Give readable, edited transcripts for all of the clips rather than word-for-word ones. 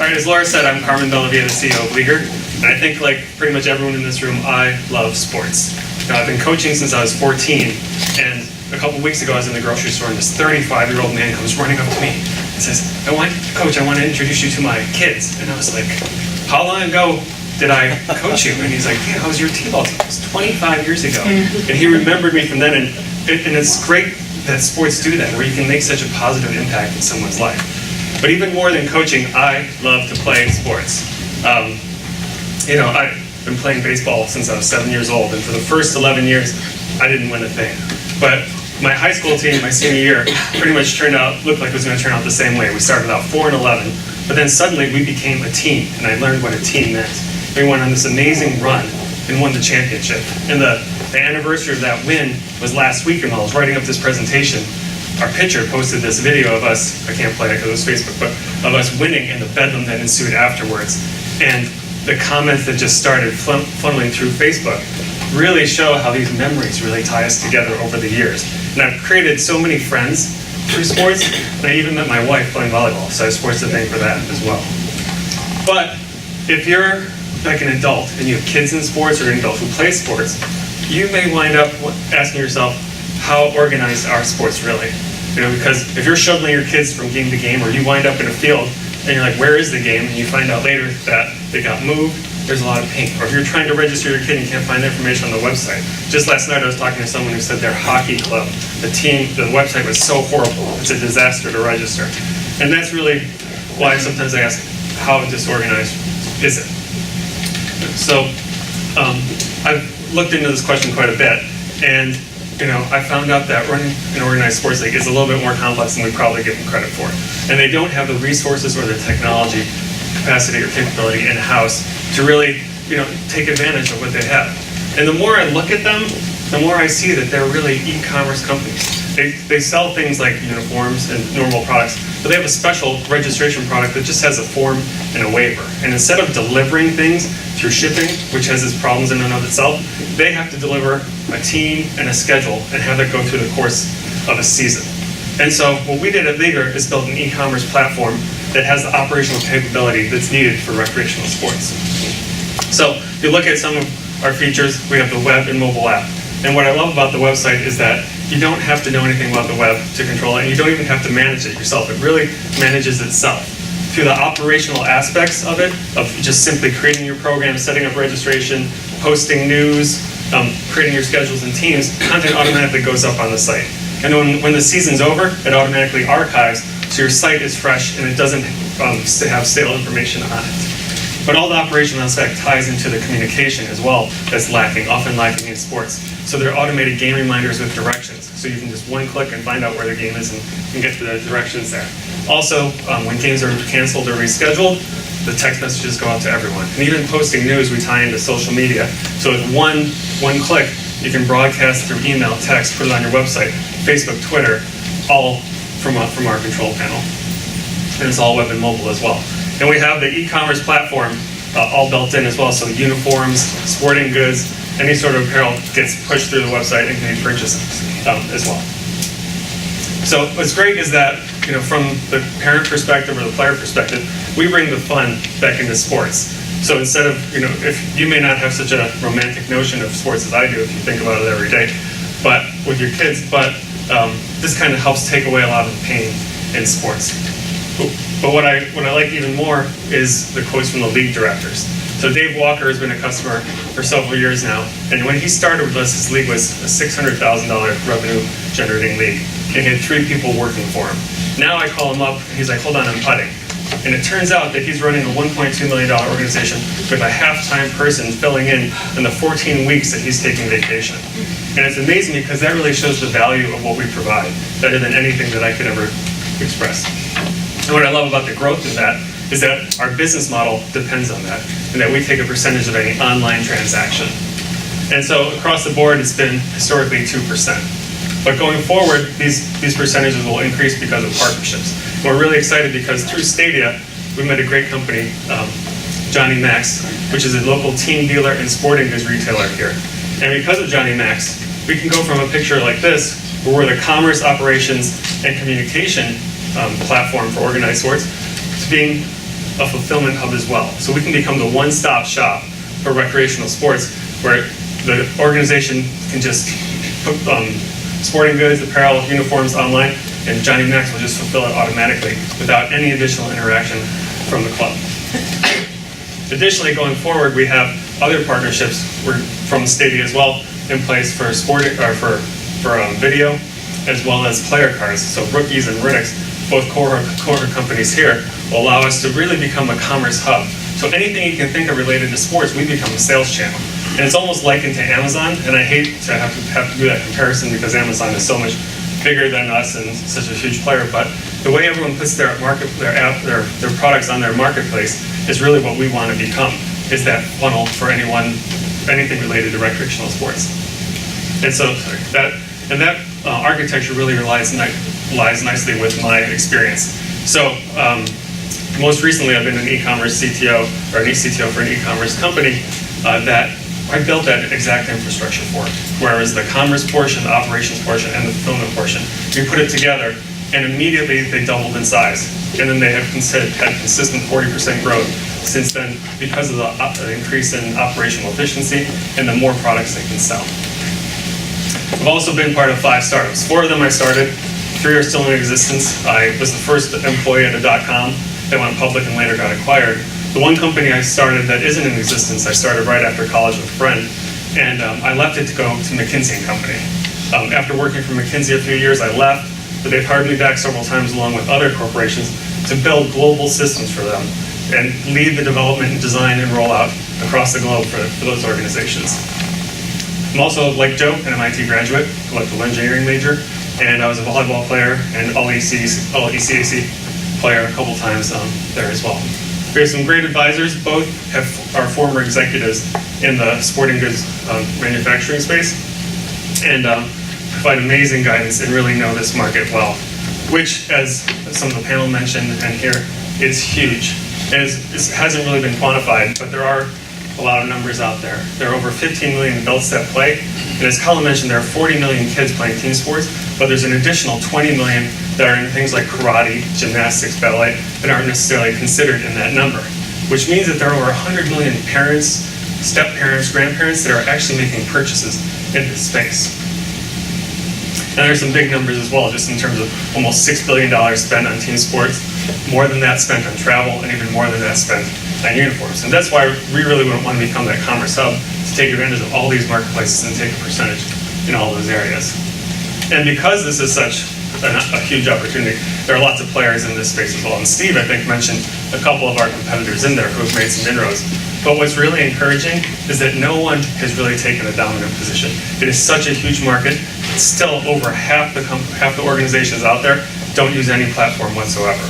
All right, as Laura said, I'm Carmen Bellavia, the CEO of Leaguer, and I think like pretty much everyone in this room, I love sports. Now, I've been coaching since I was 14, and a couple weeks ago I was in the grocery store, and this 35-year-old man comes running up to me and says, Coach, I want to introduce you to my kids. And I was like, how long ago did I coach you? And he's like, yeah, I was your T-ball team. It was 25 years ago. And he remembered me from then, and it's great that sports do that, where you can make such a positive impact in someone's life. But even more than coaching, I love to play sports. I've been playing baseball since I was 7 years old, and for the first 11 years, I didn't win a thing. But my high school team, my senior year, pretty much looked like it was going to turn out the same way. We started out 4-11, but then suddenly we became a team, and I learned what a team meant. We went on this amazing run and won the championship. And the anniversary of that win was last week, and while I was writing up this presentation, our pitcher posted this video of us, I can't play it because it was Facebook, but of us winning and the bedlam that ensued afterwards. And the comments that just started funneling through Facebook really show how these memories really tie us together over the years. And I've created so many friends through sports, and I even met my wife playing volleyball, so I have sports to thank for that as well. But if you're like an adult and you have kids in sports or an adult who play sports, you may wind up asking yourself, how organized are sports really? Because if you're shuttling your kids from game to game, or you wind up in a field and you're like, where is the game? And you find out later that they got moved, there's a lot of paint. Or if you're trying to register your kid and you can't find the information on the website. Just last night I was talking to someone who said their hockey club, the website was so horrible, it's a disaster to register. And that's really why sometimes I ask, how disorganized is it? So I've looked into this question quite a bit, and I found out that running an organized sports league is a little bit more complex than we probably give them credit for. And they don't have the resources or the technology capacity or capability in-house to really, take advantage of what they have. And the more I look at them, the more I see that they're really e-commerce companies. They sell things like uniforms and normal products, but they have a special registration product that just has a form and a waiver. And instead of delivering things through shipping, which has its problems in and of itself, they have to deliver a team and a schedule and have that go through the course of a season. And so what we did at Leaguer is build an e-commerce platform that has the operational capability that's needed for recreational sports. So if you look at some of our features, we have the web and mobile app. And what I love about the website is that you don't have to know anything about the web to control it, and you don't even have to manage it yourself. It really manages itself. Through the operational aspects of it, of just simply creating your program, setting up registration, posting news, creating your schedules and teams, content automatically goes up on the site. And when the season's over, it automatically archives, so your site is fresh and it doesn't have stale information on it. But all the operational aspect ties into the communication as well that's often lacking in sports. So there are automated game reminders with directions, so you can just one click and find out where the game is and get to the directions there. Also, when games are canceled or rescheduled, the text messages go out to everyone. And even posting news, we tie into social media. So with one click, you can broadcast through email, text, put it on your website, Facebook, Twitter, all from our control panel. And it's all web and mobile as well. And we have the e-commerce platform all built in as well, so uniforms, sporting goods, any sort of apparel gets pushed through the website and can be purchased as well. So what's great is that, from the parent perspective or the player perspective, we bring the fun back into sports. So instead of, if you may not have such a romantic notion of sports as I do if you think about it every day, but with your kids, this kind of helps take away a lot of the pain in sports. But what I like even more is the quotes from the league directors. So Dave Walker has been a customer for several years now, and when he started with us, his league was a $600,000 revenue generating league, and he had 3 people working for him. Now I call him up, and he's like, hold on, I'm putting. And it turns out that he's running a $1.2 million organization with a half-time person filling in the 14 weeks that he's taking vacation. And it's amazing because that really shows the value of what we provide, better than anything that I could ever express. And what I love about the growth of that is that our business model depends on that, and that we take a percentage of any online transaction. And so across the board, it's been historically 2%. But going forward, these percentages will increase because of partnerships. And we're really excited because through Stadia, we met a great company, Johnny Max, which is a local team dealer and sporting goods retailer here. And because of Johnny Max, we can go from a picture like this, where we're the commerce, operations, and communication platform for organized sports, to being a fulfillment hub as well. So we can become the one-stop shop for recreational sports, where the organization can just put sporting goods, apparel, uniforms online, and Johnny Max will just fulfill it automatically without any additional interaction from the club. Additionally, going forward, we have other partnerships from Stadia as well in place for video, as well as player cards. So Rookies and Riddick's, both core companies here, will allow us to really become a commerce hub. So anything you can think of related to sports, we become a sales channel. And it's almost likened to Amazon, and I hate to have to do that comparison because Amazon is so much bigger than us and such a huge player, but the way everyone puts their products on their marketplace is really what we want to become, is that funnel for anything related to recreational sports. And so that architecture really lies nicely with my experience. So most recently I've been an e-commerce CTO, or an e-CTO for an e-commerce company that I built that exact infrastructure for it. Whereas the commerce portion, the operations portion, and the fulfillment portion, we put it together, and immediately they doubled in size. And then they have had consistent 40% growth since then because of the increase in operational efficiency and the more products they can sell. I've also been part of 5 startups. 4 of them I started, 3 are still in existence. I was the first employee at a .com that went public and later got acquired. The one company I started that isn't in existence, I started right after college with a friend, and I left it to go to McKinsey & Company. After working for McKinsey a few years, I left, but they've hired me back several times along with other corporations to build global systems for them and lead the development and design and rollout across the globe for those organizations. I'm also, like Joe, an MIT graduate, electrical engineering major, and I was a volleyball player and all ECAC player a couple times there as well. We have some great advisors. Both are former executives in the sporting goods manufacturing space, and provide amazing guidance and really know this market well, which, as some of the panel mentioned and here, is huge. And it hasn't really been quantified, but there are a lot of numbers out there. There are over 15 million adults that play, and as Colin mentioned, there are 40 million kids playing team sports, but there's an additional 20 million that are in things like karate, gymnastics, ballet, that aren't necessarily considered in that number, which means that there are over 100 million parents, step-parents, grandparents that are actually making purchases in this space. And there's some big numbers as well, just in terms of almost $6 billion spent on team sports, more than that spent on travel, and even more than that spent on uniforms. And that's why we really want to become that commerce hub, to take advantage of all these marketplaces and take a percentage in all those areas. And because this is such a huge opportunity, there are lots of players in this space as well. And Steve, I think, mentioned a couple of our competitors in there who have made some inroads. But what's really encouraging is that no one has really taken a dominant position. It is such a huge market. Still, over half the organizations out there don't use any platform whatsoever.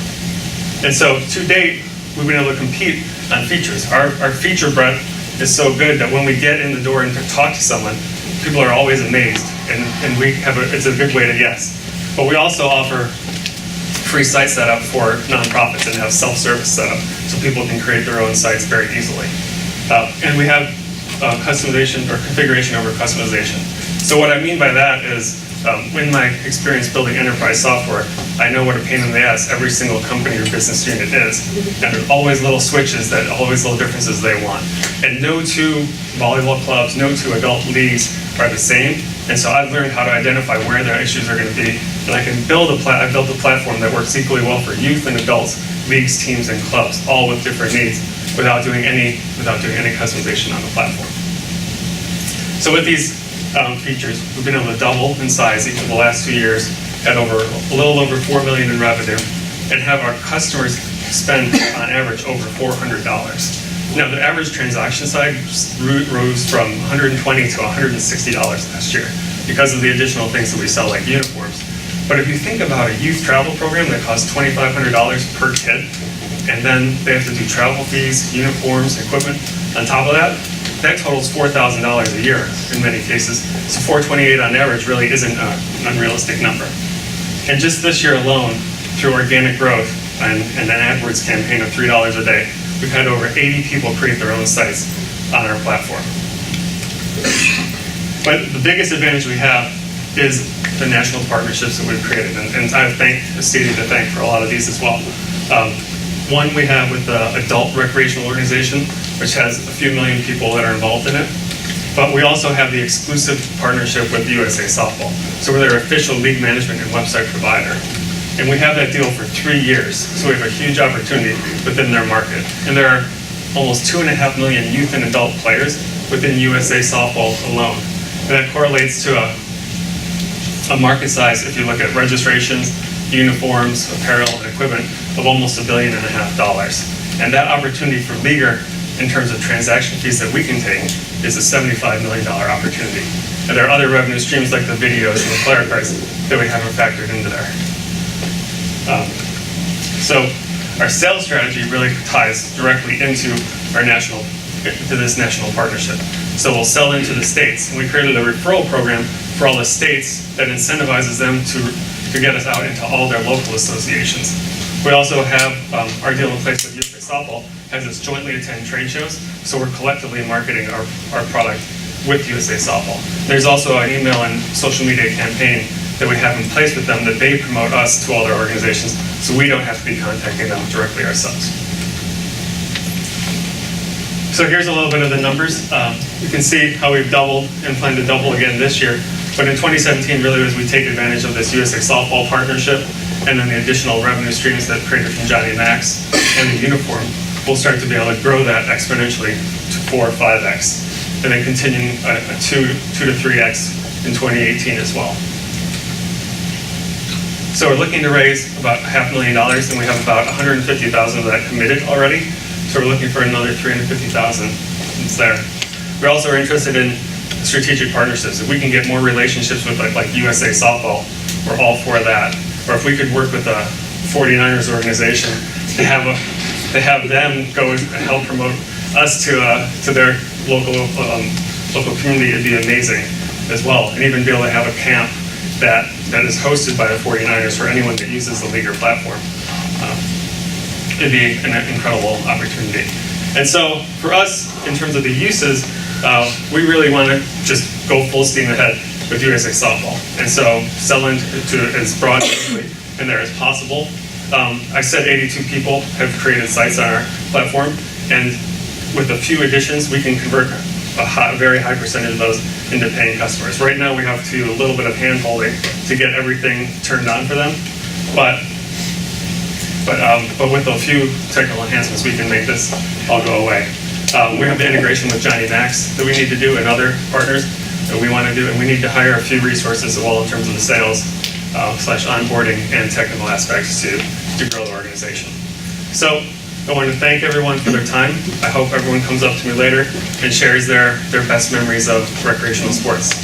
And so, to date, we've been able to compete on features. Our feature breadth is so good that when we get in the door and talk to someone, people are always amazed, and it's a good way to yes. But we also offer free site setup for nonprofits and have self-service setup so people can create their own sites very easily. And we have customization or configuration over customization. So what I mean by that is, in my experience building enterprise software, I know what a pain in the ass every single company or business unit is. And there's always little switches, always little differences they want. And no 2 volleyball clubs, no 2 adult leagues are the same. And so I've learned how to identify where their issues are going to be. And I can build I built a platform that works equally well for youth and adults, leagues, teams, and clubs, all with different needs, without doing any customization on the platform. So with these features, we've been able to double in size each of the last 2 years, at a little over $4 million in revenue, and have our customers spend on average over $400. Now, the average transaction size rose from $120 to $160 last year because of the additional things that we sell, like uniforms. But if you think about a youth travel program that costs $2,500 per kid, and then they have to do travel fees, uniforms, equipment, on top of that, that totals $4,000 a year in many cases. So $428 on average really isn't an unrealistic number. And just this year alone, through organic growth and an AdWords campaign of $3 a day, we've had over 80 people create their own sites on our platform. But the biggest advantage we have is the national partnerships that we've created. And I have Stadia to thank for a lot of these as well. One we have with the adult recreational organization, which has a few million people that are involved in it. But we also have the exclusive partnership with USA Softball. So we're their official league management and website provider. And we have that deal for 3 years. So we have a huge opportunity within their market. And there are almost 2.5 million youth and adult players within USA Softball alone. And that correlates to a market size, if you look at registrations, uniforms, apparel, and equipment, of almost $1.5 billion. And that opportunity for Leaguer, in terms of transaction fees that we can take, is a $75 million opportunity. And there are other revenue streams like the videos and the player cards that we haven't factored into there. So our sales strategy really ties directly into this national partnership. So we'll sell into the states, and we created a referral program for all the states that incentivizes them to get us out into all their local associations. We also have our deal in place with USA Softball has us jointly attend trade shows, so we're collectively marketing our product with USA Softball. There's also an email and social media campaign that we have in place with them that they promote us to all their organizations, so we don't have to be contacting them directly ourselves. So here's a little bit of the numbers. You can see how we've doubled and plan to double again this year. But in 2017, really, as we take advantage of this USA Softball partnership and then the additional revenue streams that created from Johnny Max and the uniform, we'll start to be able to grow that exponentially to 4 or 5x, and then continuing a 2 to 3x in 2018 as well. So we're looking to raise about $500,000, and we have about $150,000 of that committed already. So we're looking for another $350,000 that's there. We also are interested in strategic partnerships. If we can get more relationships with like USA Softball, we're all for that. Or if we could work with a 49ers organization to have them go and help promote us to their local community, it'd be amazing as well. And even be able to have a camp that is hosted by the 49ers for anyone that uses the Leaguer platform. It'd be an incredible opportunity. And so for us, in terms of the uses, we really want to just go full steam ahead with USA Softball. And so sell into as broad in there as possible. I said 82 people have created sites on our platform, and with a few additions, we can convert a very high percentage of those into paying customers. Right now, we have to do a little bit of hand-holding to get everything turned on for them, but with a few technical enhancements, we can make this all go away. We have the integration with Johnny Max that we need to do and other partners that we want to do, and we need to hire a few resources as well in terms of the sales / onboarding and technical aspects to grow the organization. So I want to thank everyone for their time. I hope everyone comes up to me later and shares their best memories of recreational sports.